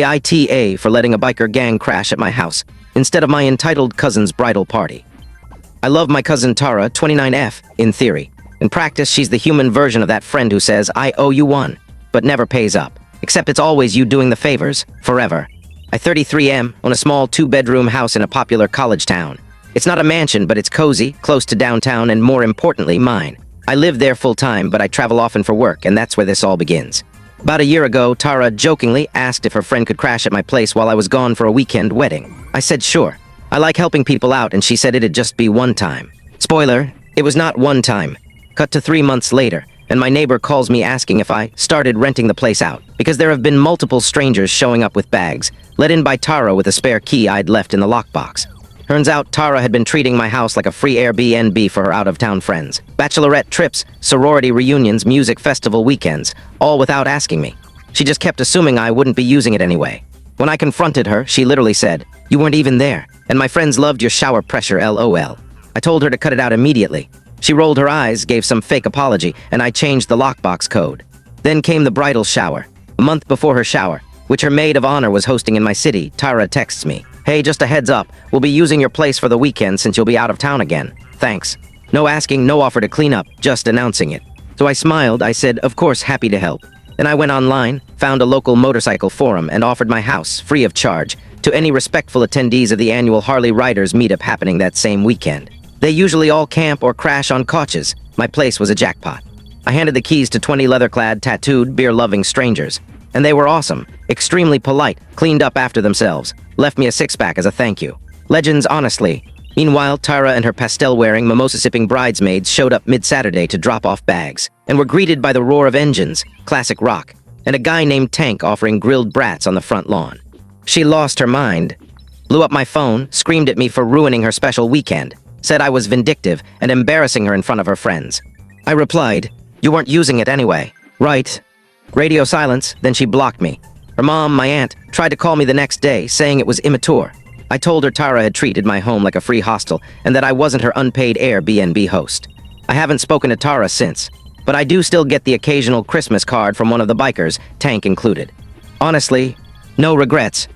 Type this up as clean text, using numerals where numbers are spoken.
AITA for letting a biker gang crash at my house instead of my entitled cousin's bridal party. I love my cousin Tara, 29F, in theory. In practice, she's the human version of that friend who says, I owe you one, but never pays up. Except it's always you doing the favors, forever. I 33M, own a small 2-bedroom house in a popular college town. It's not a mansion, but it's cozy, close to downtown, and more importantly, mine. I live there full-time, but I travel often for work, and that's where this all begins. About a year ago, Tara jokingly asked if her friend could crash at my place while I was gone for a weekend wedding. I said sure. I like helping people out, and she said it'd just be one time. Spoiler, it was not one time. Cut to 3 months later, and my neighbor calls me asking if I started renting the place out, because there have been multiple strangers showing up with bags, let in by Tara with a spare key I'd left in the lockbox. Turns out Tara had been treating my house like a free Airbnb for her out-of-town friends. Bachelorette trips, sorority reunions, music festival weekends, all without asking me. She just kept assuming I wouldn't be using it anyway. When I confronted her, she literally said, "You weren't even there, and my friends loved your shower pressure, LOL." I told her to cut it out immediately. She rolled her eyes, gave some fake apology, and I changed the lockbox code. Then came the bridal shower. A month before her shower, which her maid of honor was hosting in my city, Tara texts me, "Hey, just a heads up, we'll be using your place for the weekend since you'll be out of town again. Thanks." No asking, no offer to clean up, just announcing it. So I smiled, I said, of course, happy to help. Then I went online, found a local motorcycle forum, and offered my house, free of charge, to any respectful attendees of the annual Harley Riders meetup happening that same weekend. They usually all camp or crash on couches. My place was a jackpot. I handed the keys to 20 leather-clad, tattooed, beer-loving strangers. And they were awesome, extremely polite, cleaned up after themselves, left me a six-pack as a thank you. Legends, honestly. Meanwhile, Tara and her pastel-wearing, mimosa-sipping bridesmaids showed up mid-Saturday to drop off bags, and were greeted by the roar of engines, classic rock, and a guy named Tank offering grilled brats on the front lawn. She lost her mind, blew up my phone, screamed at me for ruining her special weekend, said I was vindictive and embarrassing her in front of her friends. I replied, "You weren't using it anyway." "Right." Radio silence, then she blocked me. Her mom, my aunt, tried to call me the next day, saying it was immature. I told her Tara had treated my home like a free hostel and that I wasn't her unpaid Airbnb host. I haven't spoken to Tara since, but I do still get the occasional Christmas card from one of the bikers, Tank included. Honestly, no regrets.